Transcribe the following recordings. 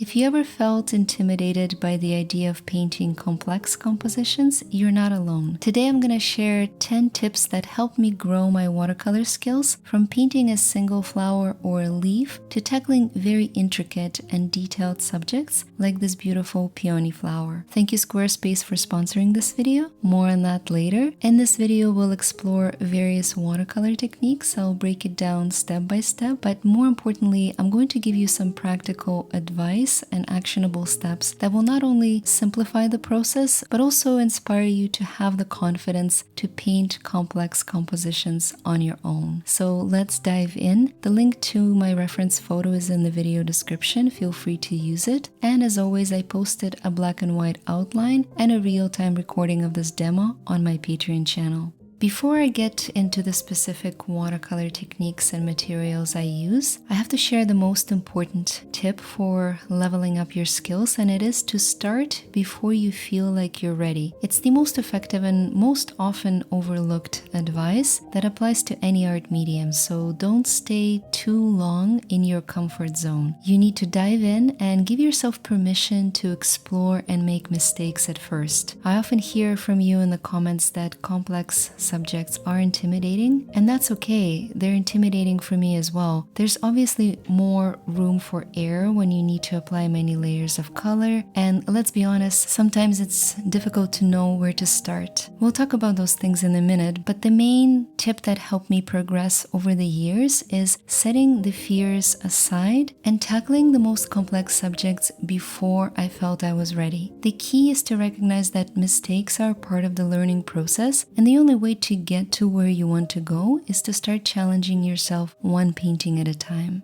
If you ever felt intimidated by the idea of painting complex compositions, you're not alone. Today I'm going to share 10 tips that helped me grow my watercolor skills from painting a single flower or a leaf to tackling very intricate and detailed subjects like this beautiful peony flower. Thank you Squarespace for sponsoring this video. More on that later. In this video we'll explore various watercolor techniques. I'll break it down step by step, but more importantly, I'm going to give you some practical advice and actionable steps that will not only simplify the process, but also inspire you to have the confidence to paint complex compositions on your own. So let's dive in. The link to my reference photo is in the video description. Feel free to use it. And as always, I posted a black and white outline and a real-time recording of this demo on my Patreon channel. Before I get into the specific watercolor techniques and materials I use, I have to share the most important tip for leveling up your skills, and it is to start before you feel like you're ready. It's the most effective and most often overlooked advice that applies to any art medium, so don't stay too long in your comfort zone. You need to dive in and give yourself permission to explore and make mistakes at first. I often hear from you in the comments that complex subjects are intimidating, and that's okay. They're intimidating for me as well. There's obviously more room for error when you need to apply many layers of color, and let's be honest, sometimes it's difficult to know where to start. We'll talk about those things in a minute, but the main tip that helped me progress over the years is setting the fears aside and tackling the most complex subjects before I felt I was ready. The key is to recognize that mistakes are part of the learning process, and the only way to get to where you want to go is to start challenging yourself one painting at a time.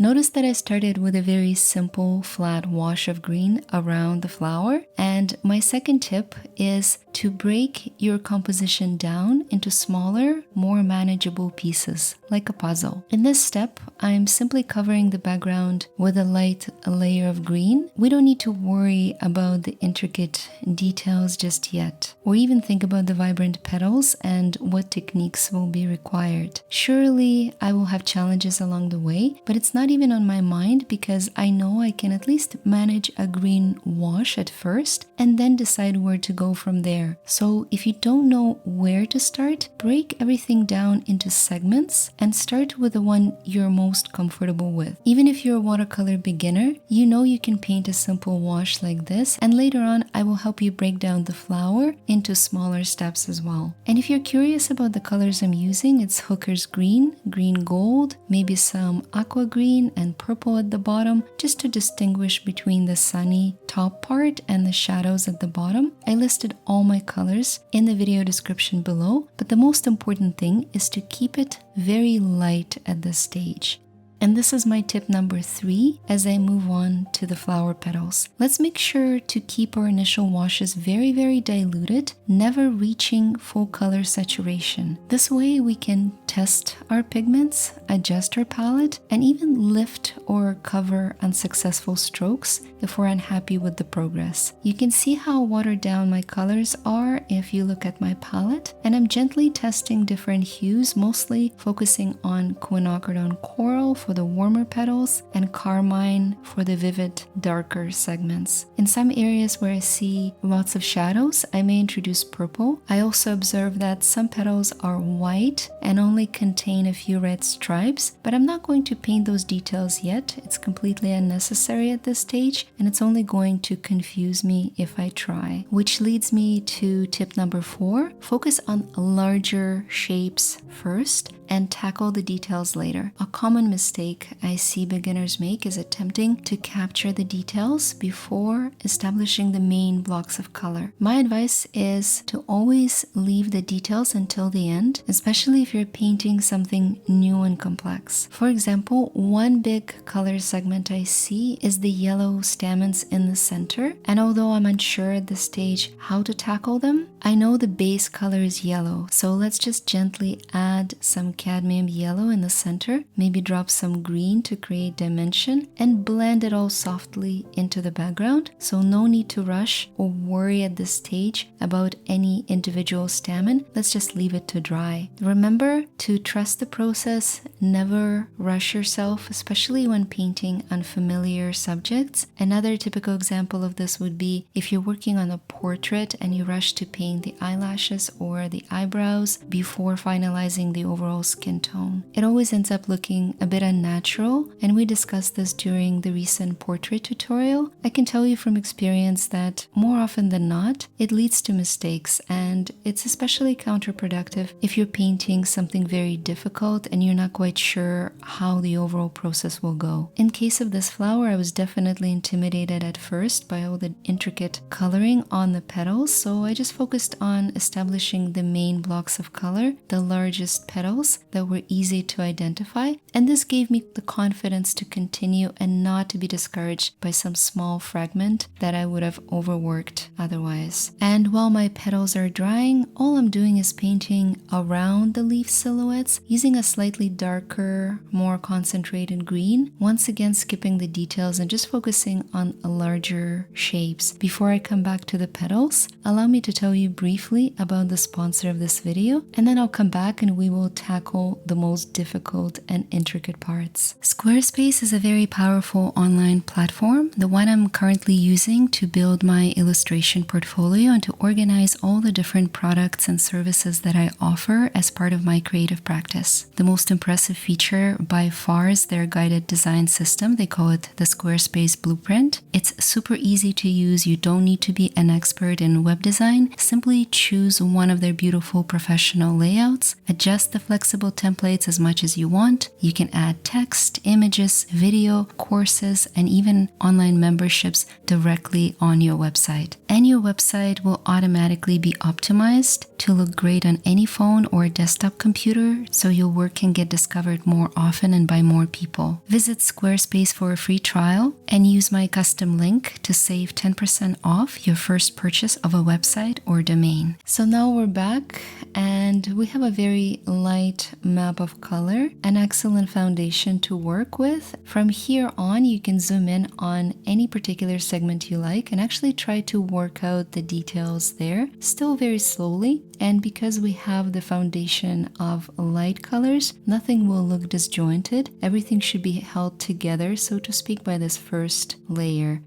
Notice that I started with a very simple flat wash of green around the flower, and my second tip is to break your composition down into smaller, more manageable pieces, like a puzzle. In this step, I'm simply covering the background with a light layer of green. We don't need to worry about the intricate details just yet, or even think about the vibrant petals and what techniques will be required. Surely, I will have challenges along the way, but it's not even on my mind because I know I can at least manage a green wash at first and then decide where to go from there. So if you don't know where to start, break everything down into segments and start with the one you're most comfortable with. Even if you're a watercolor beginner, you know you can paint a simple wash like this, and later on I will help you break down the flower into smaller steps as well. And if you're curious about the colors I'm using, it's Hooker's green, green gold, maybe some aqua green and purple at the bottom, just to distinguish between the sunny top part and the shadows at the bottom. I listed all my colors in the video description below, but the most important thing is to keep it very light at this stage. And this is my tip number 3 as I move on to the flower petals. Let's make sure to keep our initial washes very, very diluted, never reaching full color saturation. This way we can test our pigments, adjust our palette, and even lift or cover unsuccessful strokes if we're unhappy with the progress. You can see how watered down my colors are if you look at my palette, and I'm gently testing different hues, mostly focusing on quinacridone coral for the warmer petals and carmine for the vivid, darker segments. In some areas where I see lots of shadows, I may introduce purple. I also observe that some petals are white and only contain a few red stripes, but I'm not going to paint those details yet. It's completely unnecessary at this stage, and it's only going to confuse me if I try. Which leads me to tip number 4. Focus on larger shapes first and tackle the details later. A common mistake I see beginners make is attempting to capture the details before establishing the main blocks of color. My advice is to always leave the details until the end, especially if you're painting something new and complex. For example, one big color segment I see is the yellow stamens in the center, and although I'm unsure at this stage how to tackle them, I know the base color is yellow, so let's just gently add some cadmium yellow in the center, maybe drop some green to create dimension, and blend it all softly into the background. So no need to rush or worry at this stage about any individual stamen. Let's just leave it to dry. Remember to trust the process, never rush yourself, especially when painting unfamiliar subjects. Another typical example of this would be if you're working on a portrait and you rush to paint the eyelashes or the eyebrows before finalizing the overall skin tone. It always ends up looking a bit unnatural, and we discussed this during the recent portrait tutorial. I can tell you from experience that more often than not, it leads to mistakes, and it's especially counterproductive if you're painting something very difficult and you're not quite sure how the overall process will go. In case of this flower, I was definitely intimidated at first by all the intricate coloring on the petals, so I just focused on establishing the main blocks of color, the largest petals that were easy to identify, and this gave me the confidence to continue and not to be discouraged by some small fragment that I would have overworked otherwise. And while my petals are drying, all I'm doing is painting around the leaf silhouettes using a slightly darker, more concentrated green, once again skipping the details and just focusing on larger shapes. Before I come back to the petals, allow me to tell you briefly about the sponsor of this video, and then I'll come back and we will tackle the most difficult and intricate parts. Squarespace is a very powerful online platform, the one I'm currently using to build my illustration portfolio and to organize all the different products and services that I offer as part of my creative practice. The most impressive feature by far is their guided design system. They call it the Squarespace Blueprint. It's super easy to use. You don't need to be an expert in web design. Simply choose one of their beautiful professional layouts, adjust the flexible templates as much as you want. You can add text, images, video, courses, and even online memberships directly on your website. And your website will automatically be optimized to look great on any phone or desktop computer, so your work can get discovered more often and by more people. Visit Squarespace for a free trial and use my custom link to save 10% off your first purchase of a website or domain. So now we're back and we have a very light map of color, an excellent foundation to work with. From here on, you can zoom in on any particular segment you like and actually try to work out the details there, still very slowly. And because we have the foundation of light colors, nothing will look disjointed. Everything should be held together, so to speak, by this first layer.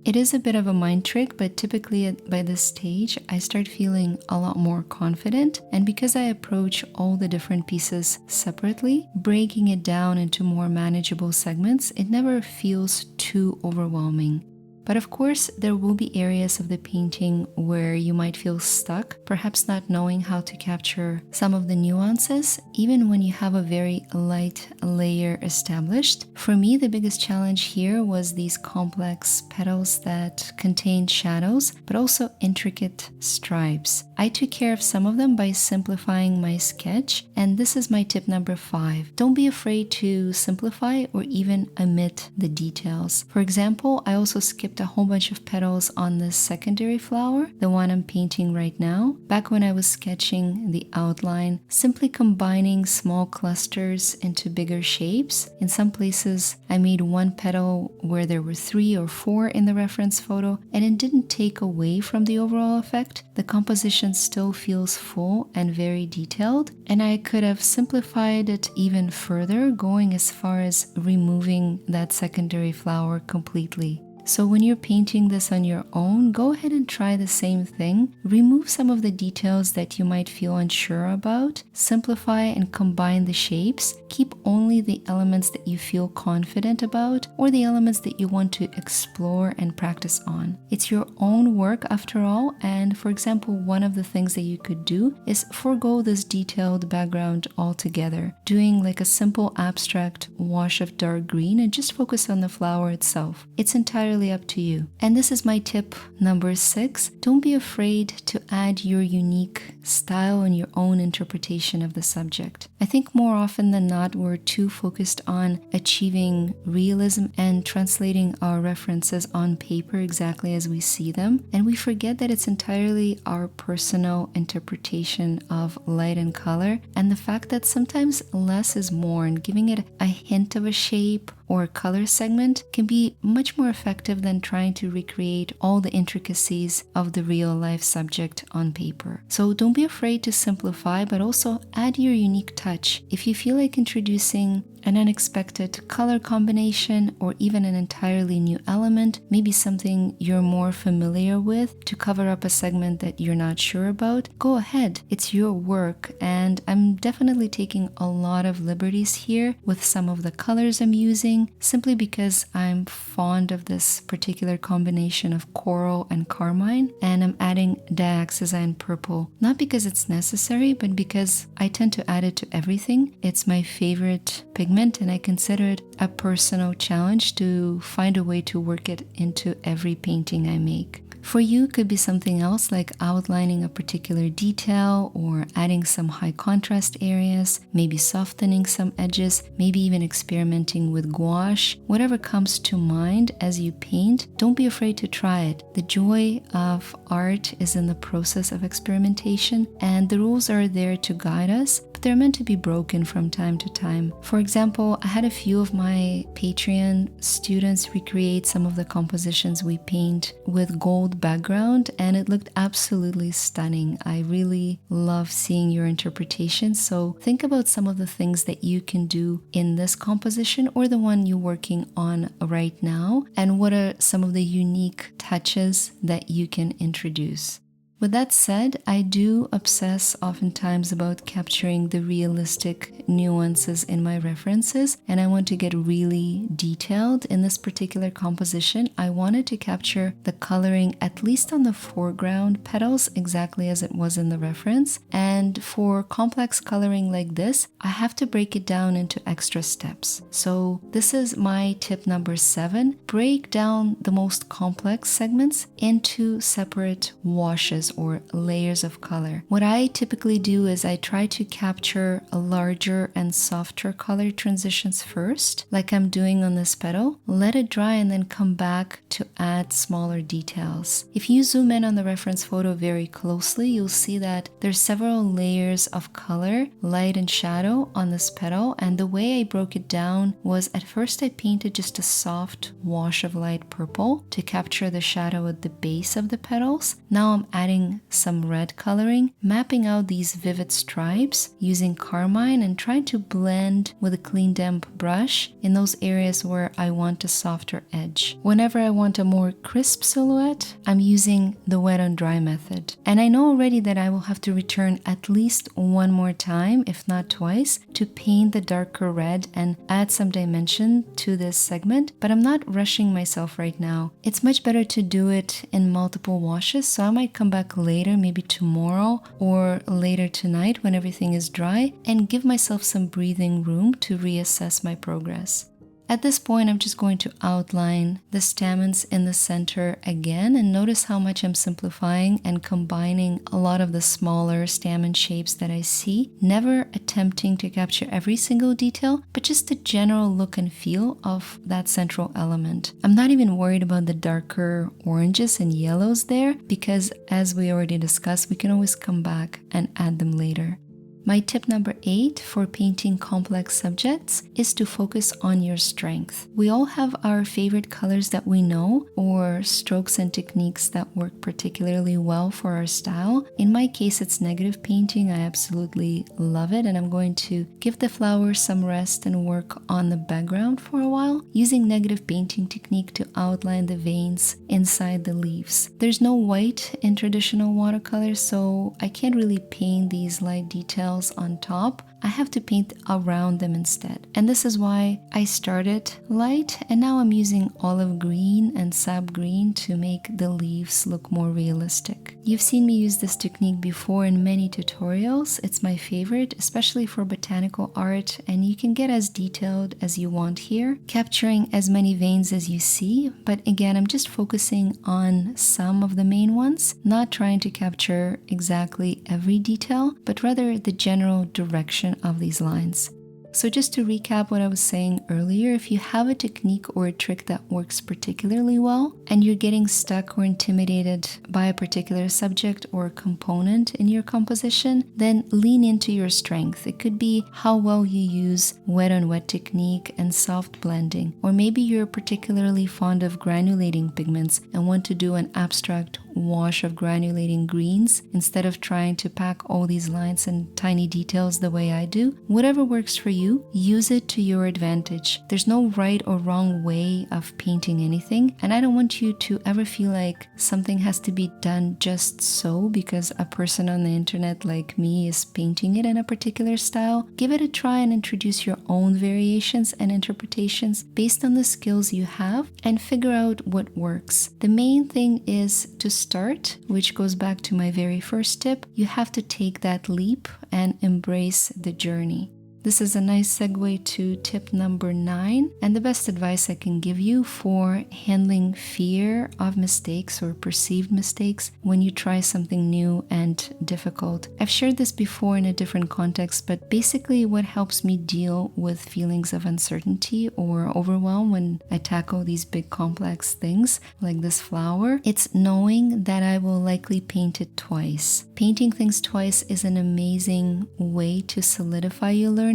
It is a bit of a mind trick, but typically by this stage, I start feeling a lot more confident. And because I approach all the different pieces separately, breaking it down into more manageable segments, it never feels too overwhelming. But of course, there will be areas of the painting where you might feel stuck, perhaps not knowing how to capture some of the nuances, even when you have a very light layer established. For me, the biggest challenge here was these complex petals that contained shadows, but also intricate stripes. I took care of some of them by simplifying my sketch, and this is my tip number 5. Don't be afraid to simplify or even omit the details. For example, I also skipped a whole bunch of petals on this secondary flower, the one I'm painting right now. Back when I was sketching the outline, simply combining small clusters into bigger shapes. In some places, I made one petal where there were 3 or 4 in the reference photo, and it didn't take away from the overall effect. The composition still feels full and very detailed, and I could have simplified it even further, going as far as removing that secondary flower completely. So when you're painting this on your own, go ahead and try the same thing. Remove some of the details that you might feel unsure about. Simplify and combine the shapes. Keep only the elements that you feel confident about or the elements that you want to explore and practice on. It's your own work after all, and for example, one of the things that you could do is forego this detailed background altogether, doing like a simple abstract wash of dark green and just focus on the flower itself. It's entirely entirely up to you. And this is my tip number 6. Don't be afraid to add your unique style and your own interpretation of the subject. I think more often than not, we're too focused on achieving realism and translating our references on paper exactly as we see them. And we forget that it's entirely our personal interpretation of light and color, and the fact that sometimes less is more, and giving it a hint of a shape or color segment can be much more effective than trying to recreate all the intricacies of the real life subject on paper. So don't be afraid to simplify, but also add your unique touch. If you feel like introducing an unexpected color combination or even an entirely new element, maybe something you're more familiar with to cover up a segment that you're not sure about, go ahead. It's your work, and I'm definitely taking a lot of liberties here with some of the colors I'm using, simply because I'm fond of this particular combination of coral and carmine, and I'm adding diaxazine purple, not because it's necessary, but because I tend to add it to everything. It's my favorite pigment, and I consider it a personal challenge to find a way to work it into every painting I make. For you, it could be something else, like outlining a particular detail or adding some high contrast areas, maybe softening some edges, maybe even experimenting with gouache. Whatever comes to mind as you paint, don't be afraid to try it. The joy of art is in the process of experimentation, and the rules are there to guide us, but they're meant to be broken from time to time. For example, I had a few of my Patreon students recreate some of the compositions we paint with gold background, and it looked absolutely stunning. I really love seeing your interpretation. So think about some of the things that you can do in this composition or the one you're working on right now, and what are some of the unique touches that you can introduce. With that said, I do obsess oftentimes about capturing the realistic nuances in my references, and I want to get really detailed. In this particular composition, I wanted to capture the coloring at least on the foreground petals exactly as it was in the reference. And for complex coloring like this, I have to break it down into extra steps. So this is my tip number 7. Break down the most complex segments into separate washes or layers of color. What I typically do is I try to capture a larger and softer color transitions first, like I'm doing on this petal, let it dry, and then come back to add smaller details. If you zoom in on the reference photo very closely, you'll see that there's several layers of color, light and shadow on this petal, and the way I broke it down was at first I painted just a soft wash of light purple to capture the shadow at the base of the petals. Now I'm adding some red coloring, mapping out these vivid stripes using carmine and trying to blend with a clean damp brush in those areas where I want a softer edge. Whenever I want a more crisp silhouette, I'm using the wet on dry method. And I know already that I will have to return at least one more time, if not twice, to paint the darker red and add some dimension to this segment, but I'm not rushing myself right now. It's much better to do it in multiple washes, so I might come back later, maybe tomorrow or later tonight when everything is dry, and give myself some breathing room to reassess my progress. At this point, I'm just going to outline the stamens in the center again, and notice how much I'm simplifying and combining a lot of the smaller stamen shapes that I see, never attempting to capture every single detail, but just the general look and feel of that central element. I'm not even worried about the darker oranges and yellows there, because as we already discussed, we can always come back and add them later. My tip number 8 for painting complex subjects is to focus on your strength. We all have our favorite colors that we know, or strokes and techniques that work particularly well for our style. In my case, it's negative painting. I absolutely love it, and I'm going to give the flowers some rest and work on the background for a while, using negative painting technique to outline the veins inside the leaves. There's no white in traditional watercolors, so I can't really paint these light details on top, I have to paint around them instead. And this is why I started light and now I'm using olive green and sap green to make the leaves look more realistic. You've seen me use this technique before in many tutorials. It's my favorite, especially for botanical art, and you can get as detailed as you want here, capturing as many veins as you see. But again, I'm just focusing on some of the main ones, not trying to capture exactly every detail, but rather the general direction of these lines. So just to recap what I was saying earlier, if you have a technique or a trick that works particularly well and you're getting stuck or intimidated by a particular subject or component in your composition, then lean into your strength. It could be how well you use wet on wet technique and soft blending, or maybe you're particularly fond of granulating pigments and want to do an abstract wash of granulating greens instead of trying to pack all these lines and tiny details the way I do. Whatever works for you, use it to your advantage. There's no right or wrong way of painting anything, and I don't want you to ever feel like something has to be done just so because a person on the internet like me is painting it in a particular style. Give it a try and introduce your own variations and interpretations based on the skills you have and figure out what works. The main thing is to start, which goes back to my very first tip. You have to take that leap and embrace the journey. This is a nice segue to tip number 9, and the best advice I can give you for handling fear of mistakes or perceived mistakes when you try something new and difficult. I've shared this before in a different context, but basically what helps me deal with feelings of uncertainty or overwhelm when I tackle these big complex things like this flower, it's knowing that I will likely paint it twice. Painting things twice is an amazing way to solidify your learning.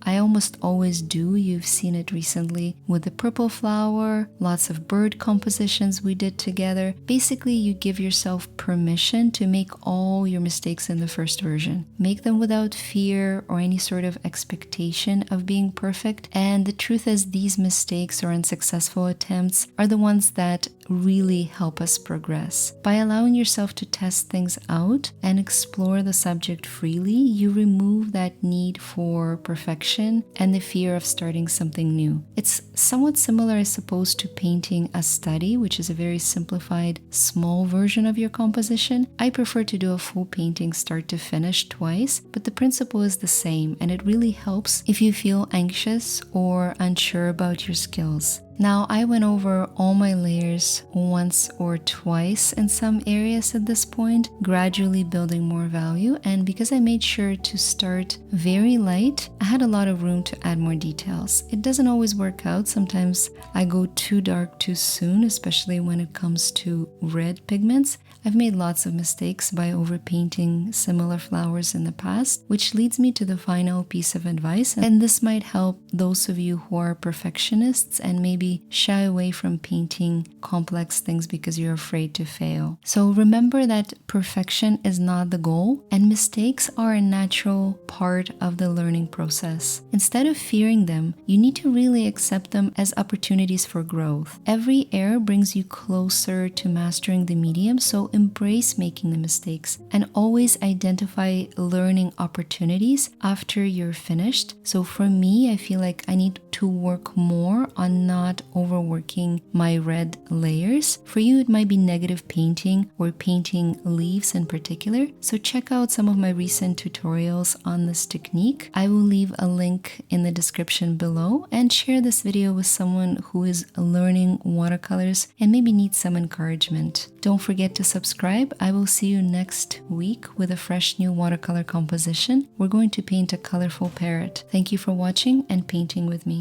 I almost always do. You've seen it recently with the purple flower, lots of bird compositions we did together. Basically, you give yourself permission to make all your mistakes in the first version. Make them without fear or any sort of expectation of being perfect. And the truth is, these mistakes or unsuccessful attempts are the ones that really help us progress. By allowing yourself to test things out and explore the subject freely, you remove that need for perfection and the fear of starting something new. It's somewhat similar, I suppose, to painting a study, which is a very simplified, small version of your composition. I prefer to do a full painting start to finish twice, but the principle is the same, and it really helps if you feel anxious or unsure about your skills. Now, I went over all my layers once or twice in some areas at this point, gradually building more value, and because I made sure to start very light, I had a lot of room to add more details. It doesn't always work out. Sometimes I go too dark too soon, especially when it comes to red pigments. I've made lots of mistakes by overpainting similar flowers in the past, which leads me to the final piece of advice, and this might help those of you who are perfectionists and maybe shy away from painting complex things because you're afraid to fail. So remember that perfection is not the goal, and mistakes are a natural part of the learning process. Instead of fearing them, you need to really accept them as opportunities for growth. Every error brings you closer to mastering the medium, so embrace making the mistakes and always identify learning opportunities after you're finished. So for me, I feel like I need to work more on not overworking my red layers. For you, it might be negative painting or painting leaves in particular. So check out some of my recent tutorials on this technique. I will leave a link in the description below, and share this video with someone who is learning watercolors and maybe needs some encouragement. Don't forget to subscribe. I will see you next week with a fresh new watercolor composition. We're going to paint a colorful parrot. Thank you for watching and painting with me.